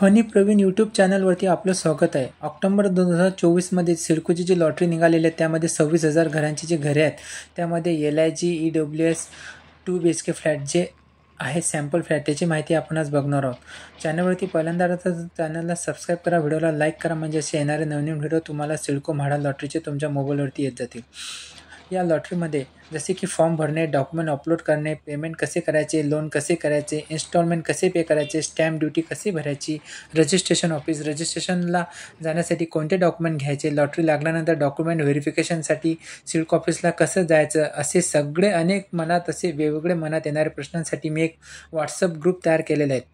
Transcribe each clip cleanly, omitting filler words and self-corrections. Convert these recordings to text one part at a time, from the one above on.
Funny Pravin YouTube चॅनलवरती आपलं स्वागत आहे. ऑक्टोबर 2024मध्ये सिडकोची जी लॉटरी निघालेली आहे त्यामध्ये 26,000 घरांची जी घरे आहेत त्यामध्ये LIG EWS 2 BHK फ्लॅट जे आहे सॅम्पल फ्लॅट त्याची माहिती आपण आज बघणार आहोत. चॅनलवरती पहिल्यांदा आला तर चॅनलला सबस्क्राईब करा, व्हिडिओला लाईक करा म्हणजे असे येणारे नवीन व्हिडिओ तुम्हाला सिडको म्हाडा लॉटरीचे तुमच्या मोबाईलवरती येत जातील. या लॉटरीमध्ये जसे की फॉर्म भरणे, डॉक्युमेंट अपलोड करणे, पेमेंट कसे करायचे, लोन कसे करायचे, इन्स्टॉलमेंट कसे पे करायचे, स्टॅम्प ड्युटी कशी भरायची, रजिस्ट्रेशनला जाण्यासाठी कोणते डॉक्युमेंट घ्यायचे, लॉटरी लागल्यानंतर डॉक्युमेंट व्हेरिफिकेशनसाठी सिडको ऑफिसला कसं जायचं, असे सगळे अनेक मनात असे वेगवेगळे मनात येणाऱ्या प्रश्नांसाठी मी एक व्हॉट्सअप ग्रुप तयार केलेला आहे.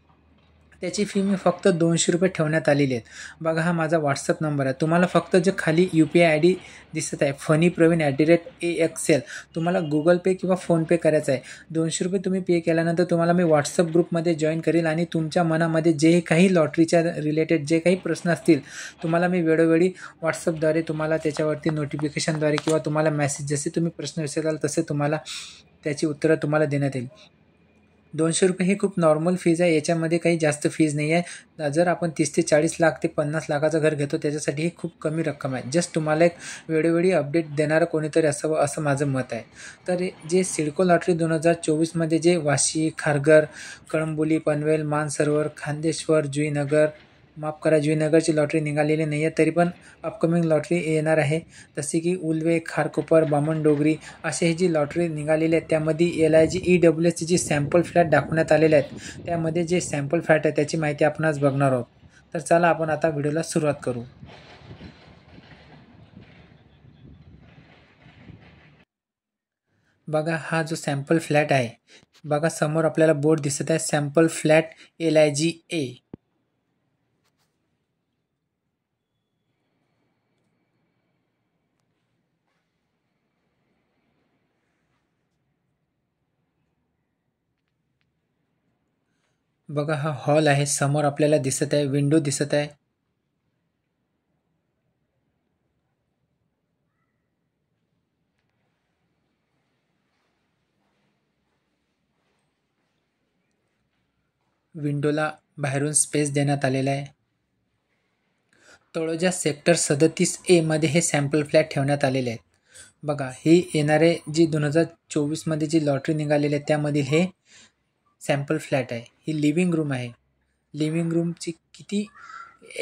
त्याची फी मी फक्त ₹200 ठेवण्यात आलेली आहेत. बघा हा माझा व्हॉट्सअप नंबर आहे. तुम्हाला फक्त जे खाली UPI ID दिसत आहे funnypraveen@AXL तुम्हाला गुगल पे किंवा फोनपे करायचं आहे. ₹200 तुम्ही पे केल्यानंतर तुम्हाला मी व्हॉट्सअप ग्रुपमध्ये जॉईन करेल आणि तुमच्या मनामध्ये जे काही लॉटरीच्या रिलेटेड जे काही प्रश्न असतील तुम्हाला मी वेळोवेळी व्हॉट्सअपद्वारे तुम्हाला त्याच्यावरती नोटिफिकेशनद्वारे किंवा तुम्हाला मेसेज जसे तुम्ही प्रश्न विचाराल तसे तुम्हाला त्याची उत्तरं तुम्हाला देण्यात येईल. ₹200 ही खूप नॉर्मल फीज आहे. याच्यामध्ये काही जास्त फीज नाही आहे. जर आपण 30 ते 40 लाख ते 50 लाखाचं घर घेतो त्याच्यासाठी ही खूप कमी रक्कम आहे. जस्ट तुम्हाला एक वेळोवेळी अपडेट देणारं कोणीतरी असावं असं माझं मत आहे. तर जे सिडको लॉटरी 2024मध्ये जे वाशी, खारघर, कळंबोली, पनवेल, मानसरोवर, खांदेश्वर, जुईनगरची लॉटरी निघालेली नाही आहे. तरी पण अपकमिंग लॉटरी येणार आहे. जसे की उल्वे, खारकोपर, बामणडोगरी असे ही जी लॉटरी निघालेली आहेत त्यामध्ये LIG EWSची जी सॅम्पल फ्लॅट दाखवण्यात आलेले आहेत त्यामध्ये जे सॅम्पल फ्लॅट आहे त्याची माहिती आपण आज बघणार आहोत. तर चला आपण आता व्हिडिओला सुरुवात करू. बघा हा जो सॅम्पल फ्लॅट आहे, बघा समोर आपल्याला बोर्ड दिसत आहे सॅम्पल फ्लॅट LIG A. बघा हा हॉल आहे, समोर आपल्याला दिसत आहे विंडो दिसत आहे. विंडोला बाहेरून स्पेस देण्यात आलेला आहे. तळोजा सेक्टर 37A मध्ये हे सॅम्पल फ्लॅट ठेवण्यात आलेले आहेत. बघा ही येणारे जी 2024मध्ये जी लॉटरी निघालेली आहे त्यामधील हे सॅम्पल फ्लॅट आहे. ही लिव्हिंग रूम आहे. लिव्हिंग रूमची किती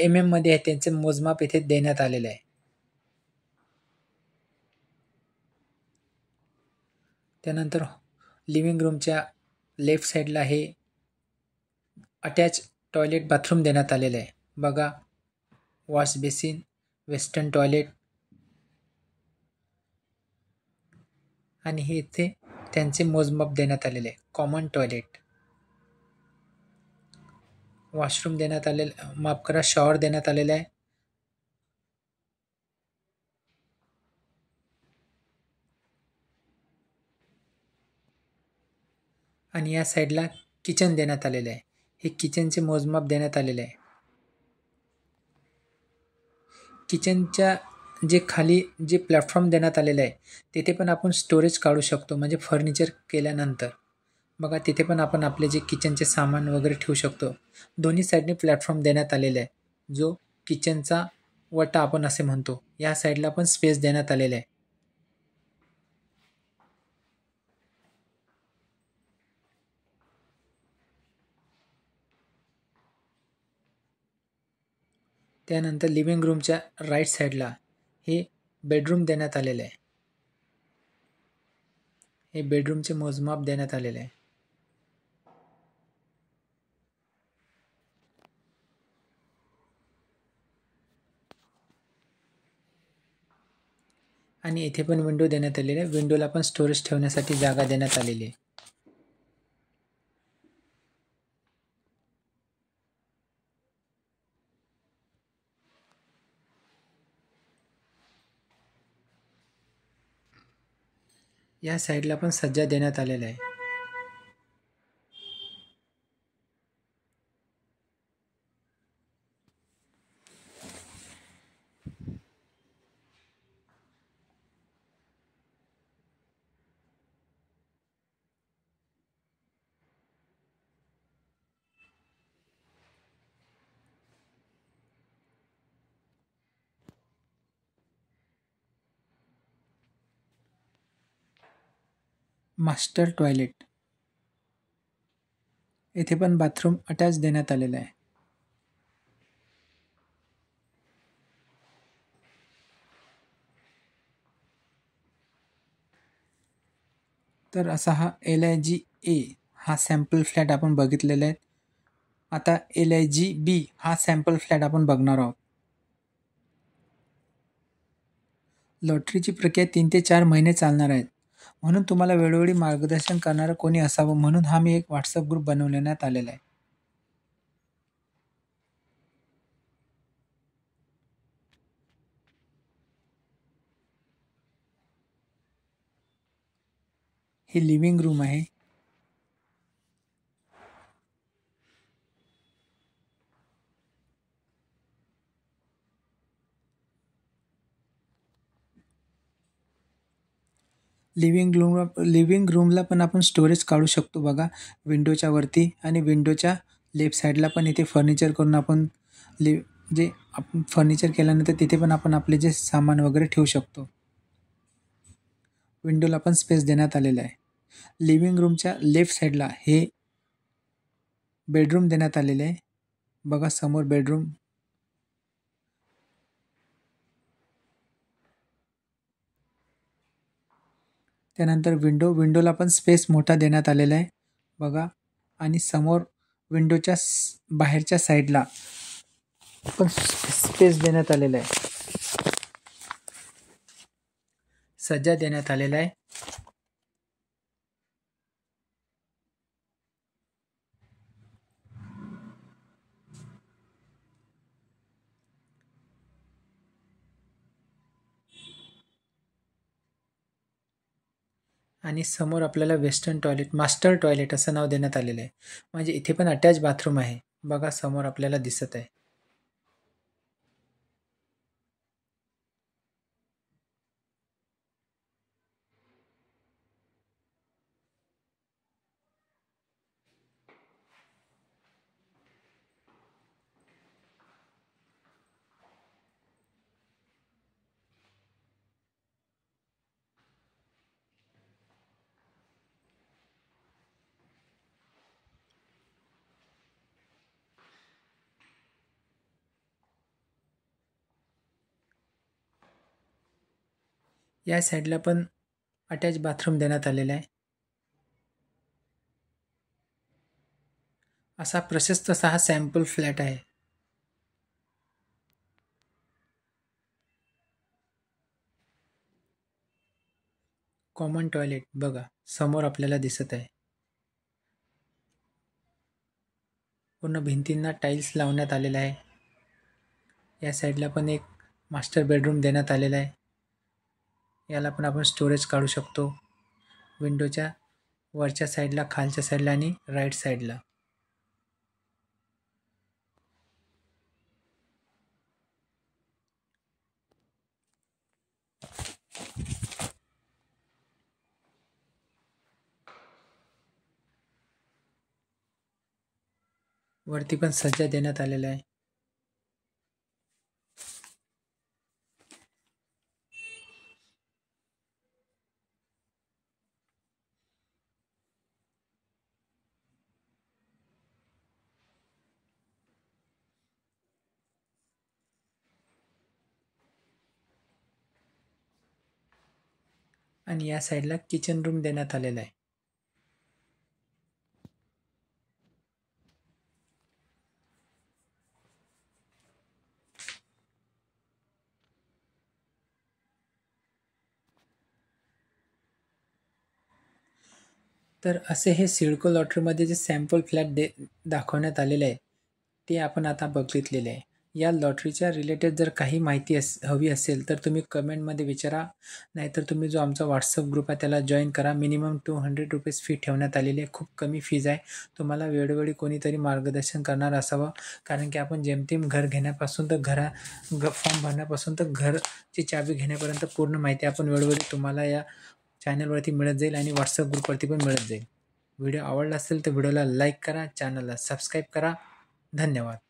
MM मध्ये आहे त्यांचे मोजमाप येथे देण्यात आलेले आहे. त्यानंतर लिव्हिंग रूमच्या लेफ्ट साईडला हे अटॅच टॉयलेट बाथरूम देण्यात आलेलं आहे. बघा वॉश बेसिन, वेस्टर्न टॉयलेट आणि हे इथे त्यांचे मोजमाप देण्यात आलेले आहे. कॉमन टॉयलेट, वॉशरूम देण्यात आलेलं, माफ करा शॉवर देण्यात आलेला आहे. आणि या साईडला किचन देण्यात आलेलं आहे. हे किचनचे मोजमाप देण्यात आलेले आहे. किचनच्या जे खाली जे प्लॅटफॉर्म देण्यात आलेलं आहे तिथे पण आपण स्टोरेज काढू शकतो म्हणजे फर्निचर केल्यानंतर. बघा तिथे पण आपण आपले जे किचनचे सामान वगैरे ठेवू शकतो. दोन्ही साईडने प्लॅटफॉर्म देण्यात आलेला आहे जो किचनचा वटा आपण असे म्हणतो. या साईडला पण स्पेस देण्यात आलेला आहे. त्यानंतर लिव्हिंग रूमच्या राईट साईडला हे बेडरूम देण्यात आलेले आहे. हे बेडरूमचे मोजमाप देण्यात आलेले आहे. आणि इथे पण विंडो देण्यात आलेली आहे. विंडोला पण स्टोरेज ठेवण्यासाठी जागा देण्यात आलेली आहे. या साईडला पण सज्जा देण्यात आलेला आहे. मास्टर टॉयलेट, येथे पण बाथरूम अटॅच देण्यात आलेलं आहे. तर असा हा LIG-A हा सॅम्पल फ्लॅट आपण बघितलेला आहे. आता LIG-B हा सॅम्पल फ्लॅट आपण बघणार आहोत. लॉटरीची प्रक्रिया 3 ते 4 महिने चालणार आहेत. म्हणून तुम्हाला वेळोवेळी मार्गदर्शन करणारं कोणी असावं म्हणून हा मी एक WhatsApp ग्रुप बनवण्यात आलेला आहे. ही लिव्हिंग रूम आहे. लिव्हिंग रूमला पण आपण स्टोरेज काढू शकतो बघा, विंडोच्या वरती आणि विंडोच्या लेफ्ट साईडला पण इथे फर्निचर करून आपण जे आपण फर्निचर केल्यानंतर तिथे पण आपण आपले जे सामान वगैरे ठेवू शकतो. विंडोला पण स्पेस देण्यात आलेला आहे. लिव्हिंग रूमच्या लेफ्ट साईडला हे बेडरूम देण्यात आलेले आहे. बघा समोर बेडरूम. त्यानंतर विंडोला पण स्पेस मोठा देण्यात आलेला आहे बघा. आणि समोर विंडोच्या बाहेरच्या साईडला पण स्पेस देण्यात आलेला आहे. सज्जा देण्यात आलेला आहे. आणि समोर आपल्याला वेस्टर्न टॉयलेट, मास्टर टॉयलेट असं नाव देण्यात आलेलं आहे. म्हणजे इथे पण अटॅच बाथरूम आहे बघा, समोर आपल्याला दिसत आहे. या साईडला पण अटॅच बाथरूम देण्यात आलेला आहे. असा प्रशस्त असा हा सॅम्पल फ्लॅट आहे. कॉमन टॉयलेट बघा समोर आपल्याला दिसत आहे. पूर्ण भिंतींना टाईल्स लावण्यात आलेला आहे. या साईडला पण एक मास्टर बेडरूम देण्यात आलेला आहे. याला पण आपण स्टोरेज काढू शकतो. विंडोच्या वरच्या साईडला, खालच्या साईडला आणि राईट साईडला. वरती पण सज्जा देण्यात आलेला आहे. आणि या साईडला किचन रूम देण्यात आलेला आहे. तर असे हे सिडको लॉटरीमध्ये जे सॅम्पल फ्लॅट दाखवण्यात आलेले आहे ते आपण आता बघितलेले आहे. या लॉटरीच्या रिलेटेड जर काही माहिती हवी असेल तर तुम्ही कमेंटमध्ये विचारा, नाहीतर तुम्ही जो आमचा WhatsApp ग्रुप आहे त्याला जॉईन करा. मिनिमम 200 रुपीज फी ठेवण्यात आलेली आहे. खूप कमी फीज आहे. तुम्हाला वेळोवेळी कोणीतरी मार्गदर्शन करणार असावं, कारण की आपण जेमतेम घर घेण्यापासून तर फॉर्म भरण्यापासून तर घरची चाबी घेण्यापर्यंत पूर्ण माहिती आपण वेळोवेळी तुम्हाला या चॅनलवरती मिळत जाईल आणि WhatsApp ग्रुपवरती पण मिळत जाईल. व्हिडिओ आवडला असेल तर व्हिडिओला लाईक करा, चॅनलला सबस्क्राईब करा. धन्यवाद.